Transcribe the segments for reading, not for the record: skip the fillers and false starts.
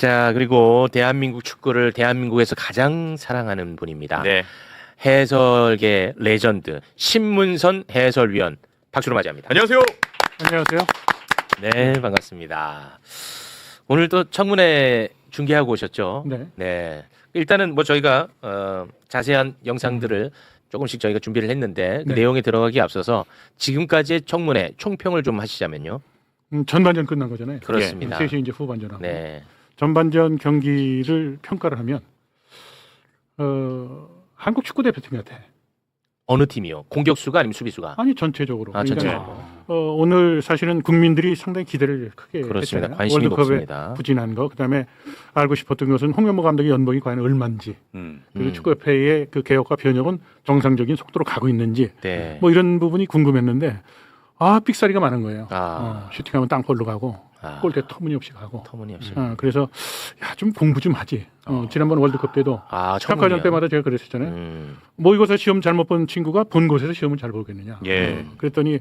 자, 그리고 대한민국 축구를 대한민국에서 가장 사랑하는 분입니다. 네. 해설계 레전드 신문선 해설위원 박수로 맞이합니다. 안녕하세요. 안녕하세요. 네, 반갑습니다. 오늘 또 청문회 중계하고 오셨죠? 네. 일단은 뭐 저희가 자세한 영상들을 조금씩 저희가 준비를 했는데 그 네. 내용에 들어가기 앞서서 지금까지의 청문회 총평을 좀 하시자면요. 전반전 끝난 거잖아요. 그렇습니다. 셋이 이제 후반전하고. 네. 전반전 경기를 평가를 하면 한국 축구 대표팀 같아. 어느 팀이요? 공격수가 아니면 수비수가? 아니 전체적으로. 아, 전체적으로. 오늘 사실은 국민들이 상당히 기대를 크게 그렇습니다. 했잖아요. 관심이 월드컵에 높습니다. 부진한 거. 그다음에 알고 싶었던 것은 홍명보 감독의 연봉이 과연 얼마인지. 그리고 축구협회의 그 개혁과 변혁은 정상적인 속도로 가고 있는지. 네. 뭐 이런 부분이 궁금했는데 삑사리가 많은 거예요. 아. 슈팅하면 땅볼로 가고 골대 터무니없이 가고. 터무니없이. 그래서 좀 공부 좀 하지. 지난번 월드컵 때도 평가전 때마다 제가 그랬었잖아요. 모의고사 시험 잘못 본 친구가 본 곳에서 시험을 잘 보겠느냐. 예. 그랬더니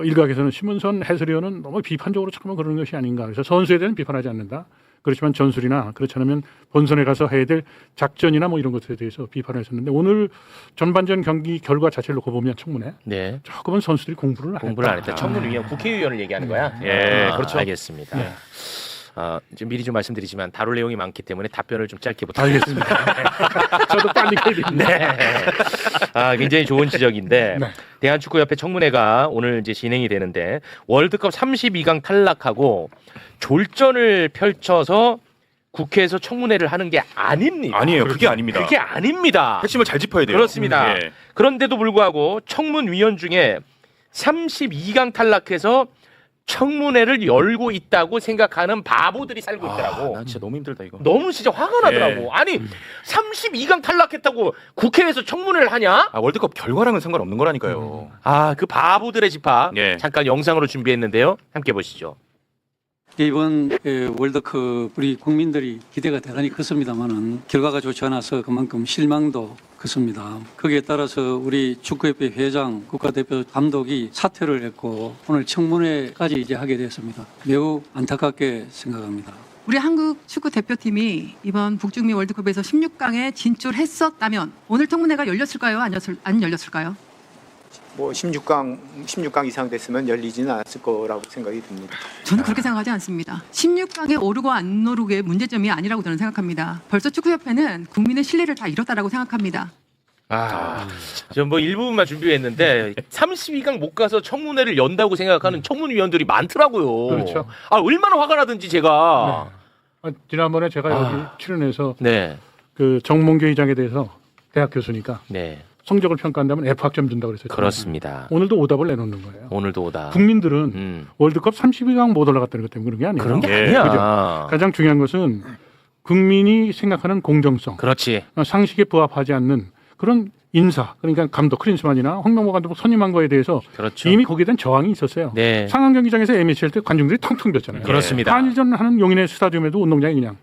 일각에서는 신문선 해설위원은 너무 비판적으로 잠깐만 그러는 것이 아닌가. 그래서 선수에 대한 비판하지 않는다. 그렇지만 전술이나 그렇지 않으면 본선에 가서 해야 될 작전이나 뭐 이런 것에 대해서 비판을 했었는데 오늘 전반전 경기 결과 자체를 놓고 보면 청문회 네. 조금은 선수들이 공부를 안 했다. 청문위원 국회의원을 얘기하는 거야? 예, 그렇죠. 알겠습니다. 네. 지금 미리 좀 말씀드리지만 다룰 내용이 많기 때문에 답변을 좀 짧게 부탁드리겠습니다. 알겠습니다. 저도 빨리 해야 됩니다. 네. 굉장히 좋은 지적인데 네. 대한축구협회 청문회가 오늘 이제 진행이 되는데 월드컵 32강 탈락하고 졸전을 펼쳐서 국회에서 청문회를 하는 게 아닙니다. 아니에요. 그게 아닙니다. 그게 아닙니다. 핵심을 잘 짚어야 돼요. 그렇습니다. 예. 그런데도 불구하고 청문위원 중에 32강 탈락해서 청문회를 열고 있다고 생각하는 바보들이 살고 있더라고. 난 진짜 너무 힘들다 이거. 너무 진짜 화가 나더라고. 아니 32강 탈락했다고 국회에서 청문회를 하냐? 월드컵 결과랑은 상관없는 거라니까요. 그 바보들의 집합 예. 잠깐 영상으로 준비했는데요. 함께 보시죠. 이번 월드컵 우리 국민들이 기대가 대단히 컸습니다만은 결과가 좋지 않아서 그만큼 실망도 컸습니다. 거기에 따라서 우리 축구협회 회장, 국가대표 감독이 사퇴를 했고 오늘 청문회까지 이제 하게 됐습니다. 매우 안타깝게 생각합니다. 우리 한국 축구 대표팀이 이번 북중미 월드컵에서 16강에 진출했었다면 오늘 청문회가 열렸을까요? 안 열렸을까요? 뭐 16강 이상 됐으면 열리지는 않았을 거라고 생각이 듭니다. 저는 그렇게 생각하지 않습니다. 16강에 오르고 안 오르게 문제점이 아니라고 저는 생각합니다. 벌써 축구협회는 국민의 신뢰를 다 잃었다라고 생각합니다. 저 뭐 일부분만 준비했는데 32강 못 가서 청문회를 연다고 생각하는 청문위원들이 많더라고요. 그렇죠. 얼마나 화가 나든지 제가. 지난번에 제가 여기 출연해서 네. 그 정몽규 회장에 대해서 대학 교수니까 네. 성적을 평가한다면 F학점 준다고 그랬어요. 그렇습니다. 오늘도 오답을 내놓는 거예요. 오늘도 오다. 국민들은 월드컵 32강 못 올라갔다는 것 때문에 그런 게 아니에요. 그런 게 예. 아니야. 가장 중요한 것은 국민이 생각하는 공정성, 그렇지. 상식에 부합하지 않는 그런 인사, 그러니까 감독 크린스만이나 홍명보 감독 선임한 거에 대해서 그렇죠. 이미 거기에 대한 저항이 있었어요. 네. 상암 경기장에서 MH 할 때 관중들이 텅텅 비었잖아요. 그렇습니다. 한일전 하는 용인의 스타디움에도 운동장이 그냥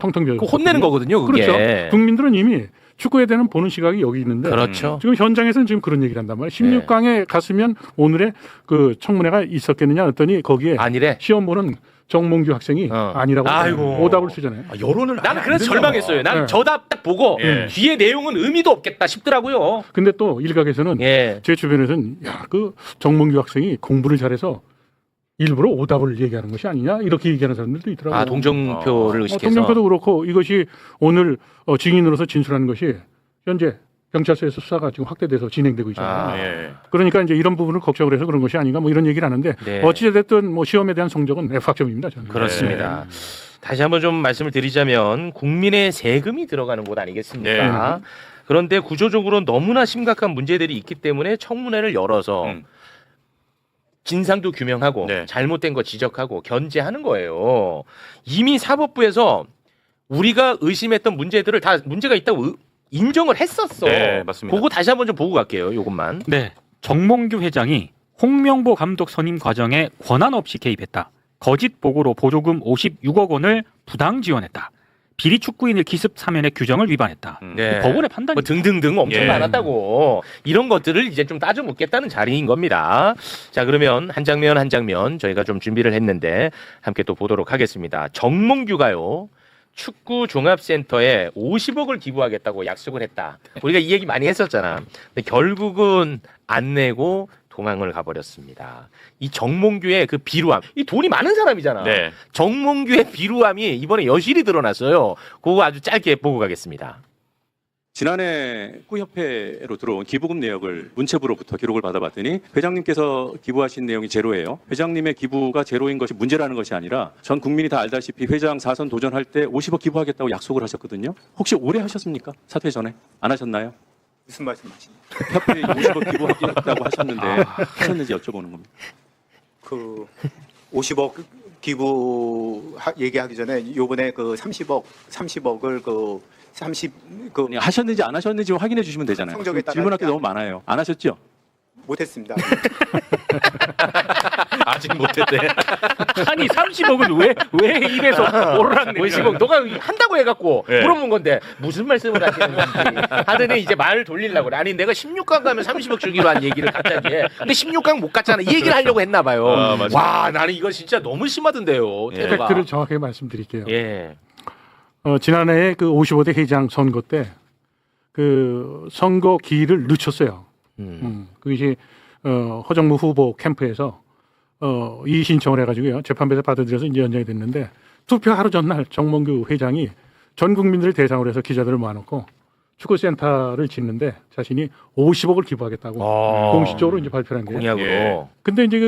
텅텅 비었어요. 그거 혼내는 거거든요, 그게. 그렇죠. 국민들은 이미 축구에 대한 보는 시각이 여기 있는데 그렇죠. 지금 현장에서는 지금 그런 얘기를 한단 말이에요. 16강에 갔으면 오늘의 그 청문회가 있었겠느냐 했더니 거기에 아니래. 시험 보는 정몽규 학생이 아니라고 아이고. 오답을 쓰잖아요. 여론을 나는 그래서 절망했어요. 나는 네. 저 답 딱 보고 예. 뒤에 내용은 의미도 없겠다 싶더라고요. 근데 또 일각에서는 예. 제 주변에서는 그 정몽규 학생이 공부를 잘해서 일부러 오답을 얘기하는 것이 아니냐 이렇게 얘기하는 사람들도 있더라고요. 동정표를 의식해서. 동정표도 그렇고 이것이 오늘 증인으로서 진술하는 것이 현재 경찰서에서 수사가 지금 확대돼서 진행되고 있잖아요. 예. 그러니까 이제 이런 부분을 걱정을 해서 그런 것이 아닌가 뭐 이런 얘기를 하는데 네. 어찌됐든 뭐 시험에 대한 성적은 F학점입니다. 저는. 그렇습니다. 다시 한번 좀 말씀을 드리자면 국민의 세금이 들어가는 곳 아니겠습니까? 그런데 구조적으로 너무나 심각한 문제들이 있기 때문에 청문회를 열어서 진상도 규명하고 네. 잘못된 거 지적하고 견제하는 거예요. 이미 사법부에서 우리가 의심했던 문제들을 다 문제가 있다고 인정을 했었어. 네, 맞습니다. 그거 다시 한번 좀 보고 갈게요. 요것만. 네, 정몽규 회장이 홍명보 감독 선임 과정에 권한 없이 개입했다. 거짓 보고로 보조금 56억 원을 부당 지원했다. 비리 축구인을 기습 사면의 규정을 위반했다. 네. 법원의 판단이 뭐 등등등 엄청 예. 많았다고 이런 것들을 이제 좀 따져 묻겠다는 자리인 겁니다. 자, 그러면 한 장면 한 장면 저희가 좀 준비를 했는데 함께 또 보도록 하겠습니다. 정몽규가요 축구 종합센터에 50억을 기부하겠다고 약속을 했다. 우리가 이 얘기 많이 했었잖아. 근데 결국은 안 내고 도망을 가버렸습니다. 이 정몽규의 그 비루함, 이 돈이 많은 사람이잖아. 네. 정몽규의 비루함이 이번에 여실히 드러났어요. 그거 아주 짧게 보고 가겠습니다. 지난해 축구협회로 들어온 기부금 내역을 문체부로부터 기록을 받아봤더니 회장님께서 기부하신 내용이 제로예요. 회장님의 기부가 제로인 것이 문제라는 것이 아니라 전 국민이 다 알다시피 회장 4선 도전할 때 50억 기부하겠다고 약속을 하셨거든요. 혹시 올해 하셨습니까? 사퇴 전에? 안 하셨나요? 무슨 말씀하시나요? 협회에 50억 기부하겠다고 하셨는데 하셨는지 여쭤보는 겁니다. 그 50억 기부 얘기하기 전에 요번에 그 30억을 그 하셨는지 안 하셨는지 확인해 주시면 되잖아요. 성적에 따라 질문할 게 너무 많아요. 안 하셨죠? 못했습니다. 아직 못했대. 아니 30억은 왜 입에서 오르락 내리락 50억 너가 한다고 해갖고 네. 물어본 건데 무슨 말씀을 하시는 건지 하더니 이제 말을 돌리려고 그래. 아니 내가 16강 가면 30억 주기로 한 얘기를 갑자기 해. 근데 16강 못 갔잖아. 이 얘기를 하려고 했나 봐요. 맞아요. 와 나는 이거 진짜 너무 심하던데요. 예. 태도가. 팩트를 정확하게 말씀드릴게요. 예. 지난해에 그 55대 회장 선거 때 그 선거 기일을 늦췄어요. 그것이 허정무 후보 캠프에서 이의 신청을 해가지고요 재판부에서 받아들여서 이제 연장이 됐는데 투표 하루 전날 정몽규 회장이 전 국민들을 대상으로 해서 기자들을 모아놓고 축구센터를 짓는데 자신이 50억을 기부하겠다고 공식적으로 이제 발표한 거예요. 공약으로. 예. 근데 이제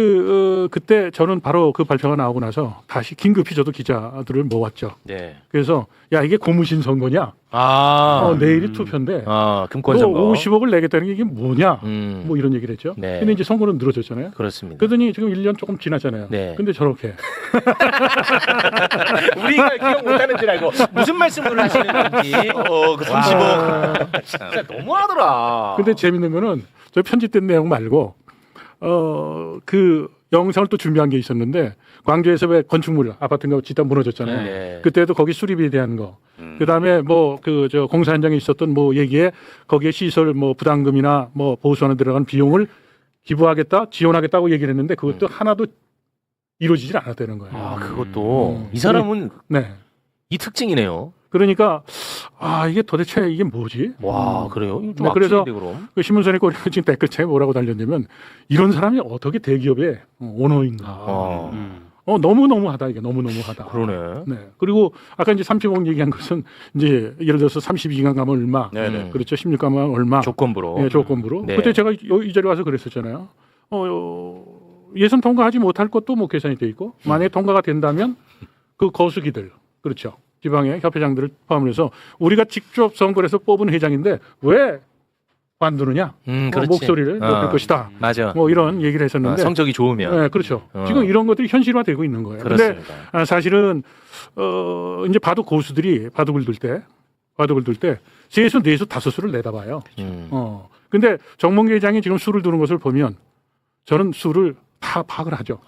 그때 저는 바로 그 발표가 나오고 나서 다시 긴급히 저도 기자들을 모았죠. 네. 그래서 야 이게 고무신 선거냐? 아. 내일이 투표인데 금권 너 선거. 50억을 내겠다는 게 이게 뭐냐? 뭐 이런 얘기를 했죠. 네. 근데 이제 선거는 늘어졌잖아요. 그렇습니다. 그러더니 지금 1년 조금 지났잖아요. 네. 근데 저렇게 우리가 기억 못하는 줄 알고 무슨 말씀을 하시는 건지. 그 30억. 진짜 너무하더라. 근데 재밌는 거는 저 편집된 내용 말고 그 영상을 또 준비한 게 있었는데 광주에서 왜 건축물 아파트가 짓다 무너졌잖아요. 네. 그때도 거기 수리비에 대한 거. 그다음에 뭐 그 저 공사 현장에 있었던 뭐 얘기에 거기에 시설 뭐 부담금이나 뭐 보수하는 들어간 비용을 기부하겠다, 지원하겠다고 얘기를 했는데 그것도 하나도 이루어지질 않았다는 거예요. 아 그것도 이 사람은 네. 이 특징이네요. 그러니까 이게 도대체 이게 뭐지? 와 그래요? 이거 좀 네, 그래서 악질인데, 그럼. 그 신문선에 꼬리가 지금 댓글창에 뭐라고 달렸냐면 이런 사람이 어떻게 대기업의 오너인가? 너무너무하다 이게 너무너무하다. 그러네. 네. 그리고 아까 이제 30억 얘기한 것은 이제 예를 들어서 32강 가면 얼마, 네네. 그렇죠. 16강 가면 얼마, 조건부로. 네, 조건부로. 네. 그때 제가 이 자리에 와서 그랬었잖아요. 예선 통과하지 못할 것도 뭐 계산이 돼 있고 만약에 통과가 된다면 그 거수기들 그렇죠. 지방의 협회장들을 포함해서 우리가 직접 선거를 해서 뽑은 회장인데 왜 관두느냐? 그렇지. 목소리를 높일 것이다. 맞아. 뭐 이런 얘기를 했었는데 성적이 좋으면. 네, 그렇죠. 지금 이런 것들이 현실화되고 있는 거예요. 그렇습니다. 근데 사실은 이제 바둑 고수들이 바둑을 둘 때 세수, 네수, 다섯수를 내다봐요. 근데 정몽규 회장이 지금 수를 두는 것을 보면 저는 수를 다 파악을 하죠.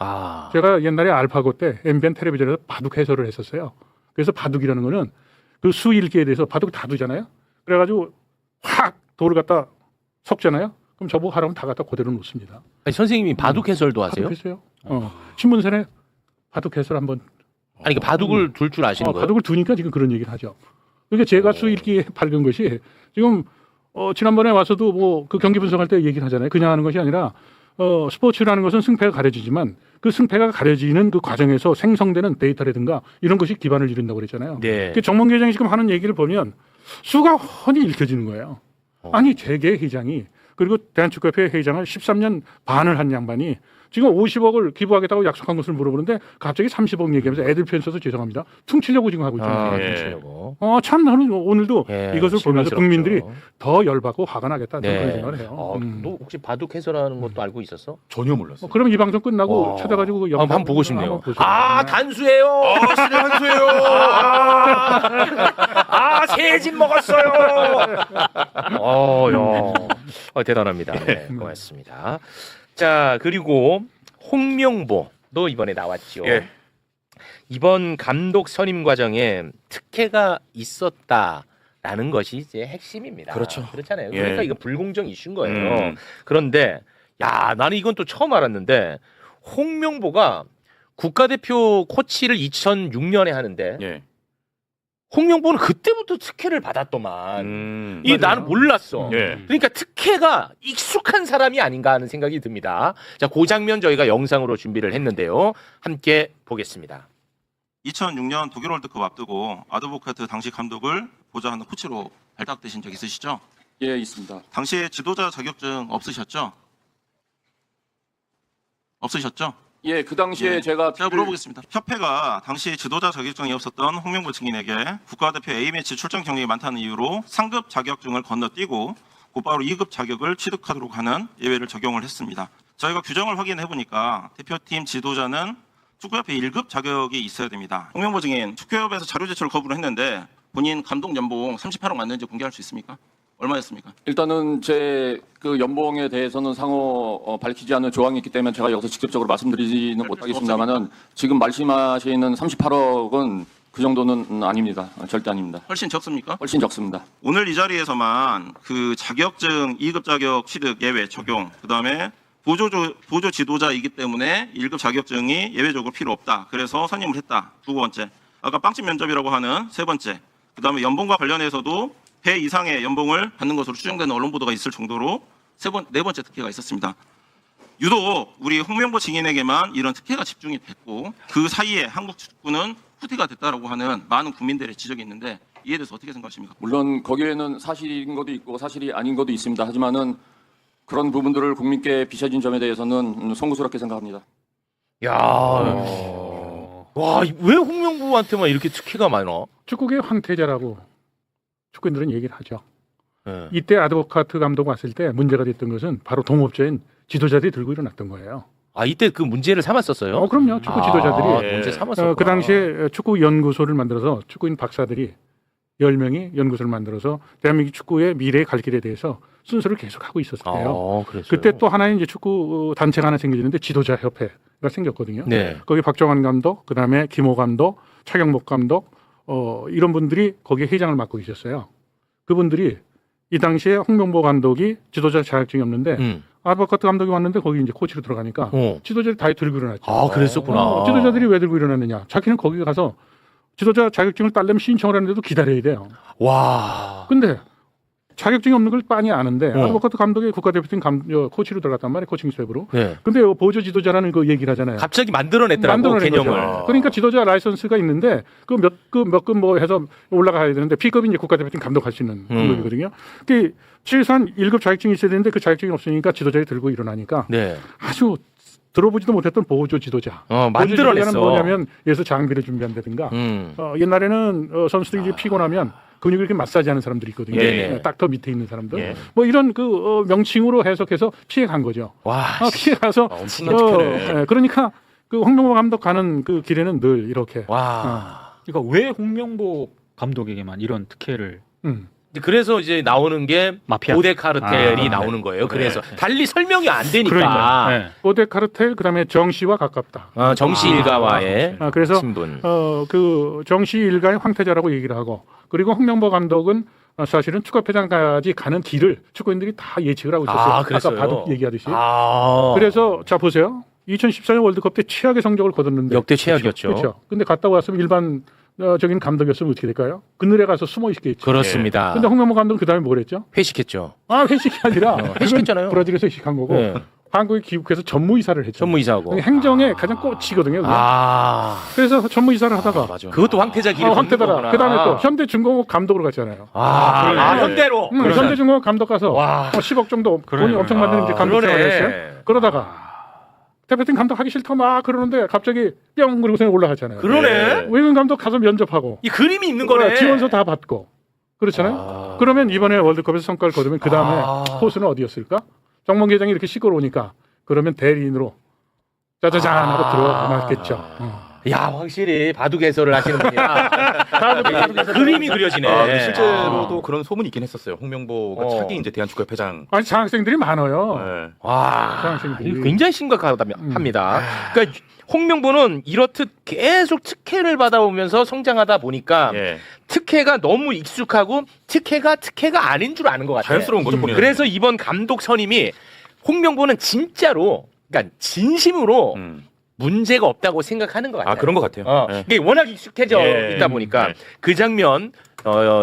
제가 옛날에 알파고 때 MBN 텔레비전에서 바둑 해설을 했었어요. 그래서 바둑이라는 거는 그 수 읽기에 대해서 바둑 다 두잖아요. 그래가지고 확 돌을 갖다 섞잖아요. 그럼 저보고 하라면 다 갖다 그대로 놓습니다. 아니, 선생님이 바둑 해설도 하세요? 바둑 해서요. 신문선에 바둑 해설 한번. 아니, 그 바둑을 둘 줄 아시는 거예요? 바둑을 두니까 지금 그런 얘기를 하죠. 그러니까 제가 수 읽기에 밝은 것이 지금 지난번에 와서도 뭐 그 경기 분석할 때 얘기를 하잖아요. 그냥 하는 것이 아니라 스포츠라는 것은 승패가 가려지지만 그 승패가 가려지는 그 과정에서 생성되는 데이터라든가 이런 것이 기반을 이룬다고 그랬잖아요. 네. 그 정몽규 회장이 지금 하는 얘기를 보면 수가 훤히 읽혀지는 거예요. 아니 재계 회장이 그리고 대한축구협회 회장을 13년 반을 한 양반이 지금 50억을 기부하겠다고 약속한 것을 물어보는데 갑자기 30억 얘기하면서 애들 편 써서 죄송합니다. 퉁치려고 지금 하고 있잖아요. 퉁치려고. 참 나는 오늘도 예, 이것을 보면서 실망스럽죠. 국민들이 더 열받고 화가 나겠다 네. 그런 생각을 해요. 너 혹시 바둑 해설하는 것도 알고 있었어? 전혀 몰랐어요. 그럼 이 방송 끝나고 찾아가지고 그 영상 한번 보고 싶네요. 한번 보세요. 단수예요. 실내 한수예요. 세진 먹었어요. 대단합니다. 네, 고맙습니다. 자, 그리고 홍명보도 이번에 나왔죠. 예. 이번 감독 선임 과정에 특혜가 있었다라는 것이 이제 핵심입니다. 그렇죠. 그렇잖아요. 예. 그러니까 이거 불공정 이슈인 거예요. 그런데 나는 이건 또 처음 알았는데 홍명보가 국가대표 코치를 2006년에 하는데 예. 홍명보는 그때부터 특혜를 받았더만. 이 맞아요. 나는 몰랐어. 예. 그러니까 특혜가 익숙한 사람이 아닌가 하는 생각이 듭니다. 자, 그 장면 저희가 영상으로 준비를 했는데요. 함께 보겠습니다. 2006년 독일 월드컵 앞두고 아드보카트 당시 감독을 보좌하는 코치로 발탁되신 적 있으시죠? 예, 있습니다. 당시에 지도자 자격증 없으셨죠? 없으셨죠? 예, 그 당시에 예. 제가 제가 물어보겠습니다. 협회가 당시 지도자 자격증이 없었던 홍명보 증인에게 국가대표 A매치 출전 경력이 많다는 이유로 상급 자격증을 건너뛰고 곧바로 2급 자격을 취득하도록 하는 예외를 적용을 했습니다. 저희가 규정을 확인해 보니까 대표팀 지도자는 축구협회 1급 자격이 있어야 됩니다. 홍명보 증인, 축구협에서 자료 제출 거부를 했는데 본인 감독 연봉 38억 맞는지 공개할 수 있습니까? 얼마였습니까? 일단은 제 그 연봉에 대해서는 상호 밝히지 않는 조항이 있기 때문에 제가 여기서 직접적으로 말씀드리지는 못하겠습니다만은 지금 말씀하시는 38억은 그 정도는 아닙니다. 절대 아닙니다. 훨씬 적습니까? 훨씬 적습니다. 오늘 이 자리에서만 그 자격증 2급 자격 취득 예외 적용, 그다음에 보조 지도자이기 때문에 1급 자격증이 예외적으로 필요 없다. 그래서 선임을 했다. 두 번째. 아까 빵집 면접이라고 하는 세 번째. 그다음에 연봉과 관련해서도 배 이상의 연봉을 받는 것으로 추정되는 언론 보도가 있을 정도로 네 번째 특혜가 있었습니다. 유독 우리 홍명보 증인에게만 이런 특혜가 집중이 됐고 그 사이에 한국 축구는 후퇴가 됐다라고 하는 많은 국민들의 지적이 있는데 이에 대해서 어떻게 생각하십니까? 물론 거기에는 사실인 것도 있고 사실이 아닌 것도 있습니다. 하지만은 그런 부분들을 국민께 비춰진 점에 대해서는 송구스럽게 생각합니다. 야, 와, 왜 홍명보한테만 이렇게 특혜가 많아? 축구계 황태자라고 축구인들은 얘기를 하죠. 네. 이때 아드보카트 감독 왔을 때 문제가 됐던 것은 바로 동업자인 지도자들이 들고 일어났던 거예요. 아, 이때 그 문제를 삼았었어요? 그럼요. 축구 지도자들이. 문제 삼았었구나. 그 당시에 축구 연구소를 만들어서 축구인 박사들이 10명이 연구소를 만들어서 대한민국 축구의 미래의 갈 길에 대해서 순서를 계속 하고 있었어요. 그랬어요? 그때 또 하나의 이제 축구 단체가 하나 생겨지는데 지도자 협회가 생겼거든요. 네. 거기 박정환 감독, 그다음에 김호 감독, 차경목 감독, 이런 분들이 거기에 회장을 맡고 계셨어요. 그분들이 이 당시에 홍명보 감독이 지도자 자격증이 없는데 아드보카트 감독이 왔는데 거기 이제 코치로 들어가니까 지도자들이 다 들고 일어났죠. 아, 그랬었구나. 지도자들이 왜 들고 일어났느냐? 자기는 거기 가서 지도자 자격증을 따려면 신청을 하는데도 기다려야 돼요. 와. 근데 자격증이 없는 걸 빤히 아는데 아드보카트 감독이 국가대표팀 코치로 들어갔단 말이에요. 코칭 스텝으로. 네. 근데 보조 지도자라는 그 얘기를 하잖아요. 갑자기 만들어냈더라고, 만들어낸 개념을. 거죠. 그러니까 지도자 라이선스가 있는데 그 몇 급 뭐 해서 올라가야 되는데 B급이 이제 국가대표팀 감독할 수 있는 등급이거든요. 그 최소한 1급 자격증이 있어야 되는데 그 자격증이 없으니까 지도자들이 들고 일어나니까 네. 아주 들어보지도 못했던 보조 지도자. 만들어냈어. 보조 지도자는 뭐냐면 예서 장비를 준비한다든가 옛날에는 선수들이 피곤하면 근육을 이렇게 마사지하는 사람들이 있거든요. 네. 딱 더 밑에 있는 사람들. 네. 뭐 이런 그 명칭으로 해석해서 피해간 거죠. 와. 피해가서 엄청난 특혜네. 그러니까 그 홍명보 감독 가는 그 길에는 늘 이렇게. 와. 그러니까 왜 홍명보 감독에게만 이런 특혜를 그래서 이제 나오는 게 마피아. 고대 카르텔이 아, 나오는 거예요. 그래서 달리 설명이 안 되니까. 그러니까요. 네. 오데 카르텔 그다음에 정씨와 가깝다. 정씨 일가와의 그래서 신분. 그 정씨 일가의 황태자라고 얘기를 하고 그리고 홍명보 감독은 사실은 축구회장까지 가는 길을 축구인들이 다 예측을 하고 있었어요. 그랬어요? 아까 바둑 얘기하듯이. 아. 그래서 자 보세요. 2014년 월드컵 때 최악의 성적을 거뒀는데 역대 최악이었죠. 그렇죠. 근데 갔다 왔으면 일반적인 감독이었으면 어떻게 될까요? 그늘에 가서 숨어 있겠죠. 그렇습니다. 근데 홍명보 감독은 그다음에 뭘 했죠? 회식했죠. 회식이 아니라 회식했잖아요. 브라질에서 회식한 거고 네. 한국에 귀국해서 전무이사를 했죠. 전무이사하고. 행정의 가장 꽃이거든요. 그게. 그래서 전무이사를 하다가 맞아. 그것도 황태자 길을 걷는 황태다라. 거구나. 그다음에 또 현대중공업 감독으로 갔잖아요. 현대로. 현대중공업 감독 가서 와. 10억 정도 돈이 그러네. 엄청 받는 이제 감독 그러네. 생활을 했어요. 그러다가 대표팀 감독 하기 싫다 막 그러는데 갑자기 뿅 그러고서 올라가잖아요. 그러네. 외국인 감독 가서 면접하고 이 그림이 있는 거네. 지원서 다 받고 그렇잖아요. 그러면 이번에 월드컵에서 성과를 거두면 그 다음에 포수는 어디였을까? 정몽 회장이 이렇게 시끄러우니까 그러면 대리인으로 짜자잔 하고 들어갔겠죠. 야, 확실히 바둑 해설을 하시는 분이야. 그림이 그려지네. 근데 실제로도 그런 소문이 있긴 했었어요. 홍명보가 차기 이제 대한축구협회장. 아니 장학생들이 많아요. 네. 와, 학생들이. 이거 굉장히 심각합니다. 그러니까 홍명보는 이렇듯 계속 특혜를 받아오면서 성장하다 보니까 예. 특혜가 너무 익숙하고 특혜가 아닌 줄 아는 것 같아요. 자연스러운 거죠, 본인은. 그래서 이번 감독 선임이 홍명보는 진짜로, 그러니까 진심으로 문제가 없다고 생각하는 것 같아요. 아 그런 것 같아요. 이게 워낙 익숙해져 예. 있다 보니까 그 장면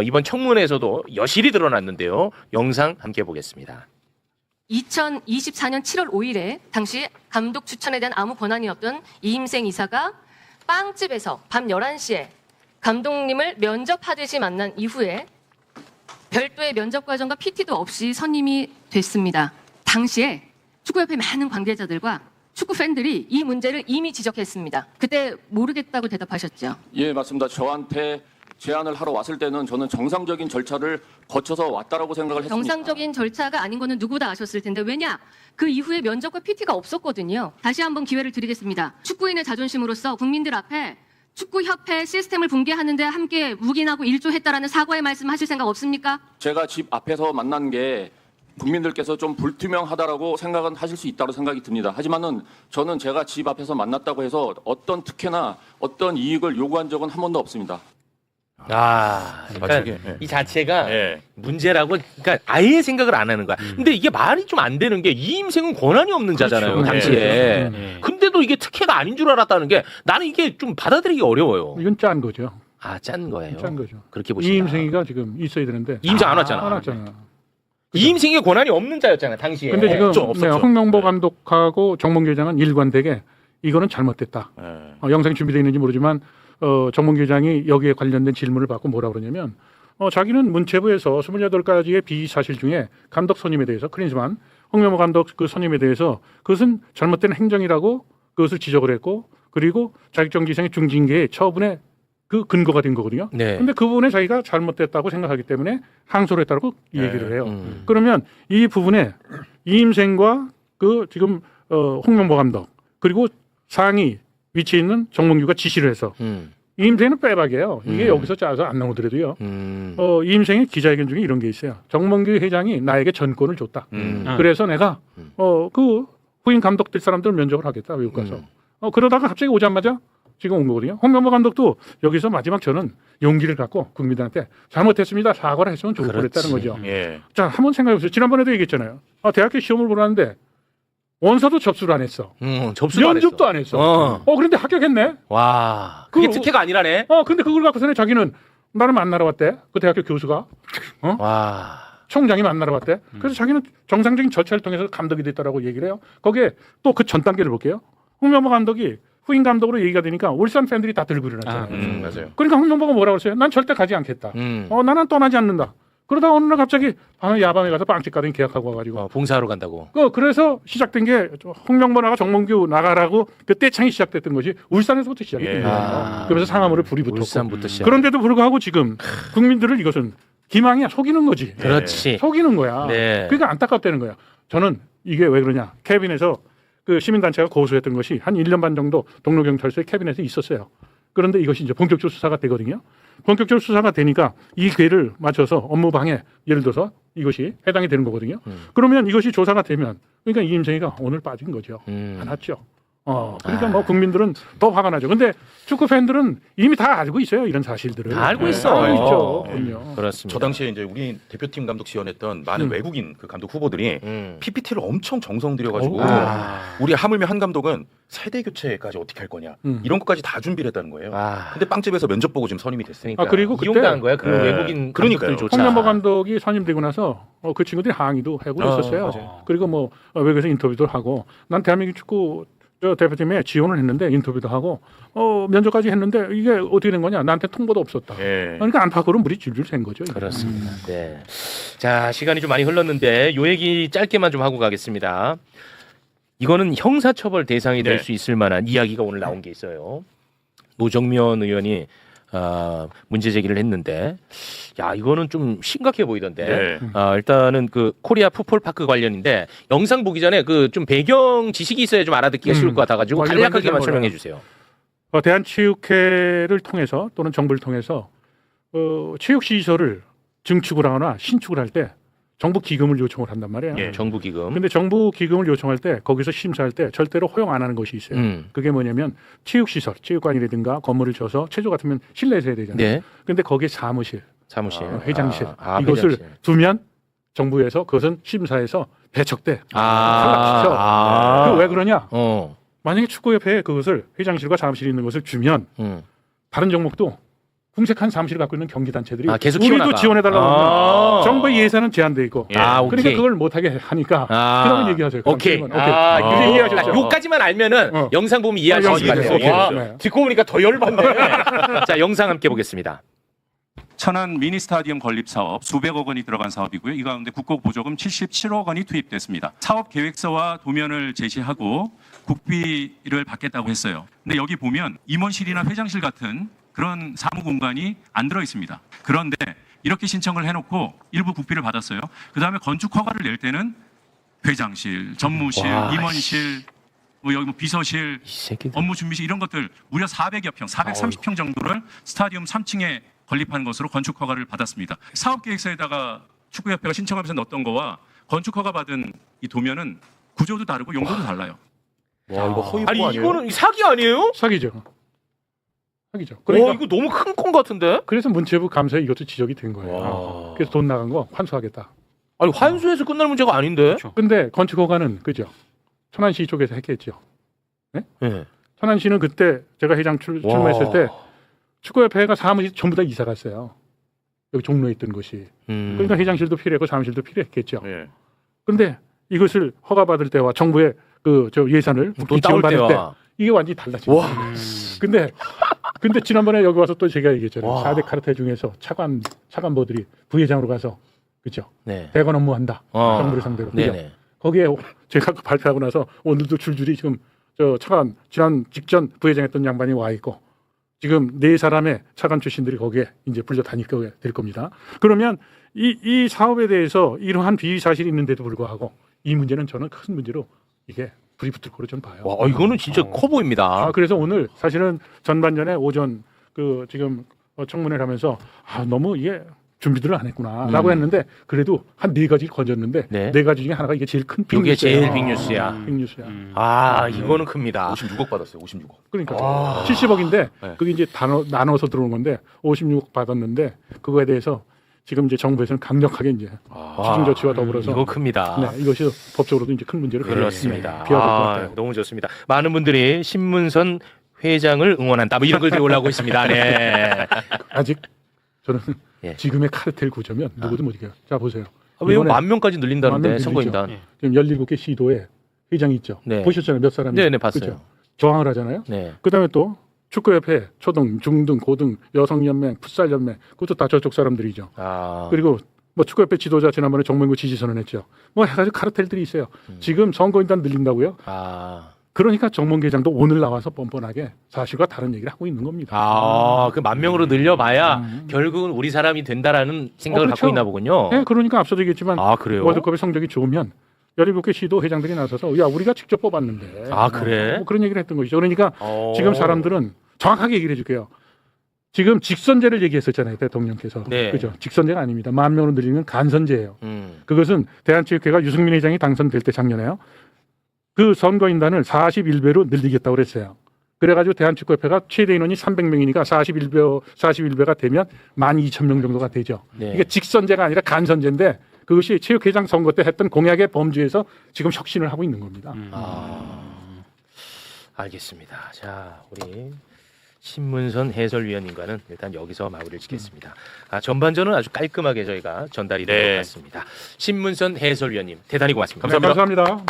이번 청문회에서도 여실히 드러났는데요. 영상 함께 보겠습니다. 2024년 7월 5일에 당시 감독 추천에 대한 아무 권한이 없던 이임생 이사가 빵집에서 밤 11시에 감독님을 면접하듯이 만난 이후에 별도의 면접 과정과 PT도 없이 선임이 됐습니다. 당시에 축구협회 많은 관계자들과 축구 팬들이 이 문제를 이미 지적했습니다. 그때 모르겠다고 대답하셨죠. 예, 맞습니다. 저한테 제안을 하러 왔을 때는 저는 정상적인 절차를 거쳐서 왔다라고 생각을 했습니다. 정상적인 절차가 아닌 거는 누구나 아셨을 텐데 왜냐? 그 이후에 면접과 PT가 없었거든요. 다시 한번 기회를 드리겠습니다. 축구인의 자존심으로서 국민들 앞에 축구협회 시스템을 붕괴하는데 함께 묵인하고 일조했다라는 사과의 말씀 하실 생각 없습니까? 제가 집 앞에서 만난 게 국민들께서 좀 불투명하다라고 생각은 하실 수 있다고 생각이 듭니다. 하지만은 저는 제가 집 앞에서 만났다고 해서 어떤 특혜나 어떤 이익을 요구한 적은 한 번도 없습니다. 그러니까 예. 이 자체가 예. 문제라고, 그러니까 아예 생각을 안 하는 거야. 근데 이게 말이 좀 안 되는 게 이임생은 권한이 없는 자잖아요, 그렇죠. 당시에. 네. 근데도 이게 특혜가 아닌 줄 알았다는 게 나는 이게 좀 받아들이기 어려워요. 이건 짠 거죠. 짠 거예요. 짠 거죠. 그렇게 보시면. 이임생이가 지금 있어야 되는데 이임생 안 왔잖아. 안 왔잖아. 이임생이 권한이 없는 자였잖아요, 당시에. 근데 지금 좀 없었죠. 홍명보 감독하고 정몽규 회장은 일관되게 이거는 잘못됐다. 예. 영상이 준비되어 있는지 모르지만 정몽규 회장이 여기에 관련된 질문을 받고 뭐라 그러냐면 자기는 문체부에서 28가지의 비사실 중에 감독 선임에 대해서 클린스만 홍명보 감독 그 선임에 대해서 그것은 잘못된 행정이라고 그것을 지적을 했고 그리고 자격정지상의 중징계의 처분의 그 근거가 된 거거든요. 네. 근데 그 부분에 자기가 잘못됐다고 생각하기 때문에 항소를 했다고 얘기를 해요. 음. 그러면 이 부분에 이임생과 그 지금 홍명보 감독 그리고 상위 위치에 있는 정몽규가 지시를 해서 이임생은 빼박이에요. 이게 여기서 짜서 안 나오더라도요. 이임생의 기자회견 중에 이런 게 있어요. 정몽규 회장이 나에게 전권을 줬다. 그래서 내가 그 후임 감독들 사람들 면접을 하겠다 외국 가서. 그러다가 갑자기 오자마자 지금 온 거거든요. 홍명보 감독도 여기서 마지막 저는 용기를 갖고 국민들한테 잘못했습니다. 사과를 했으면 좋을 뻔했다는 거죠. 예. 자, 한번 생각해 보세요. 지난번에도 얘기했잖아요. 대학교 시험을 보라는데 원서도 접수를 안 했어. 접수도 면접도 안 했어. 그런데 합격했네. 와, 그게 그- 특혜가 아니라네. 근데 그걸 갖고서는 자기는 나를 만나러 왔대. 그 대학교 교수가. 와. 총장이 만나러 왔대. 그래서 자기는 정상적인 절차를 통해서 감독이 됐다라고 얘기를 해요. 거기에 또 그 전 단계를 볼게요. 홍명보 감독이 후임 감독으로 얘기가 되니까 울산 팬들이 다 들고 일어났잖아요. 맞아요. 그러니까 홍명보가 뭐라고 했어요? 난 절대 가지 않겠다. 나는 떠나지 않는다. 그러다 어느 날 갑자기 밤에 야밤에 가서 빵집 가더니 계약하고 와가지고. 봉사하러 간다고. 그래서 시작된 게 홍명보 나가 정몽규 나가라고 그 떼창이 시작됐던 것이 울산에서부터 시작했던 예. 거예요. 그러면서 상암으로 불이 붙었고. 울산부터 시작. 그런데도 불구하고 지금 국민들을 이것은 기망이야. 속이는 거지. 그렇지. 속이는 거야. 네. 그러니까 안타깝다는 거야. 저는 이게 왜 그러냐. 캐빈에서 그 시민단체가 고소했던 것이 한 1년 반 정도 동료경찰서의 캐빈에서 있었어요. 그런데 이것이 이제 본격적으로 수사가 되거든요. 본격적으로 수사가 되니까 이 기회를 맞춰서 업무 방해 예를 들어서 이것이 해당이 되는 거거든요. 그러면 이것이 조사가 되면 그러니까 이임생이가 오늘 빠진 거죠. 안 왔죠. 그러니까 뭐 국민들은 더 화가 나죠. 근데 축구 팬들은 이미 다 알고 있어요. 이런 사실들을. 다 알고 있어. 알고 있죠. 그럼요. 그렇습니다. 저 당시에 이제 우리 대표팀 감독 지원했던 많은 외국인 그 감독 후보들이 PPT를 엄청 정성 들여가지고 우리 하물며 한 감독은 세대 교체까지 어떻게 할 거냐 이런 것까지 다 준비를 했다는 거예요. 근데 빵집에서 면접 보고 지금 선임이 됐으니까. 그리고 그때 이용당한 거야. 그 외국인 그러니까요. 감독들조차. 홍명보 감독이 선임되고 나서 그 친구들이 항의도 하고 있었어요. 맞아요. 그리고 뭐 외국에서 인터뷰도 하고 난 대한민국 축구 대표팀에 지원을 했는데 인터뷰도 하고 면접까지 했는데 이게 어떻게 된 거냐? 나한테 통보도 없었다. 예. 그러니까 안팎으로 물이 줄줄 샌 거죠. 이게. 그렇습니다. 네. 자, 시간이 좀 많이 흘렀는데 요 얘기 짧게만 좀 하고 가겠습니다. 이거는 형사처벌 대상이 될 수 있을 만한 이야기가 오늘 나온 게 있어요. 노정면 의원이 문제 제기를 했는데, 야, 이거는 좀 심각해 보이던데. 일단은 그 코리아 풋볼파크 관련인데 영상 보기 전에 그 좀 배경 지식이 있어야 좀 알아듣기가 쉬울 것 같아가지고 간략하게만 설명해 주세요. 대한체육회를 통해서 또는 정부를 통해서 체육시설을 증축을 하거나 신축을 할 때 정부 기금을 요청을 한단 말이에요. 정부 기금. 근데 정부 기금을 요청할 때 거기서 심사할 때 절대로 허용 안 하는 것이 있어요. 그게 뭐냐면 체육시설, 체육관이라든가 건물을 줘서 체조 같으면 실내에서 해야 되잖아요. 네. 근데 거기에 사무실, 회장실 이것을 회장실. 두면 정부에서 그것은 심사에서 배척돼. 탈락시켜. 그 왜 그러냐? 만약에 축구협회에 그것을 회장실과 사무실이 있는 것을 주면 다른 종목도 궁색한 사무실을 갖고 있는 경기단체들이 계속 우리도 키워나가. 지원해달라고 하면 정부의 예산은 제한돼 있고 그러니까 오케이. 그걸 못하게 하니까 그러면 얘기하세요. 오케이. 이제 이해하셨죠? 요까지만 알면은 영상 보면 이해할 수 있을 것 같아요. 오케이. 와, 네. 듣고 보니까 더 열받네. 자, 영상 함께 보겠습니다. 천안 미니 스타디움 건립 사업 수백억 원이 들어간 사업이고요. 이 가운데 국고 보조금 77억 원이 투입됐습니다. 사업 계획서와 도면을 제시하고 국비를 받겠다고 했어요. 근데 여기 보면 임원실이나 회장실 같은 그런 사무 공간이 안 들어 있습니다. 그런데 이렇게 신청을 해놓고 일부 국비를 받았어요. 그 다음에 건축 허가를 낼 때는 회장실, 전무실, 임원실, 뭐 여기 뭐 비서실, 업무 준비실 이런 것들 무려 400여 평, 430평 정도를 스타디움 3층에 건립한 것으로 건축 허가를 받았습니다. 사업 계획서에다가 축구협회가 신청하면서 넣었던 거와 건축 허가 받은 이 도면은 구조도 다르고 용도도 달라요. 와, 이거 허위 아니 아니에요? 이거는 사기 아니에요? 사기죠. 그러니까 이거 너무 큰 건 같은데? 그래서 문체부 감사에 이것도 지적이 된 거예요. 그래서 돈 나간 거 환수하겠다. 아니 환수해서 끝날 문제가 아닌데? 근데 건축 허가는 그죠? 천안시 쪽에서 했겠죠. 네? 네. 천안시는 그때 제가 회장 출마했을 때 축구협회가 사무실 전부 다 이사 갔어요. 여기 종로에 있던 곳이. 그러니까 회장실도 필요했고 사무실도 필요했겠죠. 그런데 이것을 허가받을 때와 정부의 저 예산을 돈 지원받을 때 때와. 이게 완전히 달라져요. 근데 지난번에 여기 와서 또 제가 얘기했잖아요. 4대 카르텔 중에서 차관보들이 부회장으로 가서 그죠? 네. 대관 업무한다. 정부를 상대로. 그죠? 네네. 거기에 제가 발표하고 나서 오늘도 줄줄이 지금 저 차관 직전 부회장했던 양반이 와 있고 지금 4사람의 차관 출신들이 거기에 이제 불려 다니게 될 겁니다. 그러면 이 사업에 대해서 이러한 비위 사실이 있는데도 불구하고 이 문제는 저는 큰 문제로 이게 불이 붙을 거로 저는 봐요. 와, 이거는 진짜 커 보입니다. 그래서 오늘 사실은 전반전에 오전 그 청문회를 하면서 너무 이게 준비들을 안 했구나라고 했는데 그래도 한 4가지를 건졌는데 네. 4가지 중에 하나가 이게 제일 큰 빅뉴스예요. 이게 제일 빅뉴스야. 빅뉴스야. 이거는 큽니다. 56억 받았어요. 56억. 그러니까 70억인데 그게 이제 나눠서 들어온 건데 56억 받았는데 그거에 대해서 지금 이제 정부에서는 강력하게 이제 기준 조치와 더불어서 이거 큽니다. 네, 이것이 법적으로도 이제 큰 문제를 그렇습니다. 비화될 것 같아요. 너무 좋습니다. 많은 분들이 신문선 회장을 응원한다. 뭐 이런 글들이 올라오고 있습니다. 네. 아직 저는 예. 지금의 카르텔 구조면 누구도 못 이겨요. 자 보세요. 왜요? 10,000명까지 늘린다는데 10,000명 선거인단. 늘리죠. 지금 17개 시도에 회장이 있죠. 네. 보셨잖아요. 몇 사람이. 네네 봤어요. 그렇죠? 저항을 하잖아요. 네. 그다음에 또 축구협회 초등, 중등, 고등, 여성연맹, 풋살연맹 그것도 다 저쪽 사람들이죠. 그리고 뭐 축구협회 지도자 지난번에 정명구 지지선언 했죠. 뭐 해가지고 카르텔들이 있어요. 지금 선거인단 늘린다고요? 그러니까 정몽 회장도 오늘 나와서 뻔뻔하게 사실과 다른 얘기를 하고 있는 겁니다. 그 10,000명으로 늘려봐야 결국은 우리 사람이 된다라는 생각을 그렇죠. 갖고 있나 보군요. 네, 그러니까 앞서도 얘기했지만 그래요? 월드컵의 성적이 좋으면 17개 시도 회장들이 나서서 야 우리가 직접 뽑았는데 그래? 뭐 그런 얘기를 했던 것이죠. 그러니까 지금 사람들은 정확하게 얘기를 해줄게요. 지금 직선제를 얘기했었잖아요. 대통령께서. 네. 그죠? 직선제가 아닙니다. 10,000명으로 늘리는 간선제예요. 그것은 대한체육회가 유승민 회장이 당선될 때 작년에요. 그 선거인단을 41배로 늘리겠다고 그랬어요. 그래가지고 대한축구협회가 최대 인원이 300명이니까 41배가 되면 12,000명 정도가 되죠. 네. 이게 직선제가 아니라 간선제인데 그것이 체육회장 선거 때 했던 공약의 범주에서 지금 혁신을 하고 있는 겁니다. 알겠습니다. 자, 우리 신문선 해설위원님과는 일단 여기서 마무리를 짓겠습니다. 전반전은 아주 깔끔하게 저희가 전달이 된 것 같습니다. 신문선 해설위원님 대단히 고맙습니다. 감사합니다.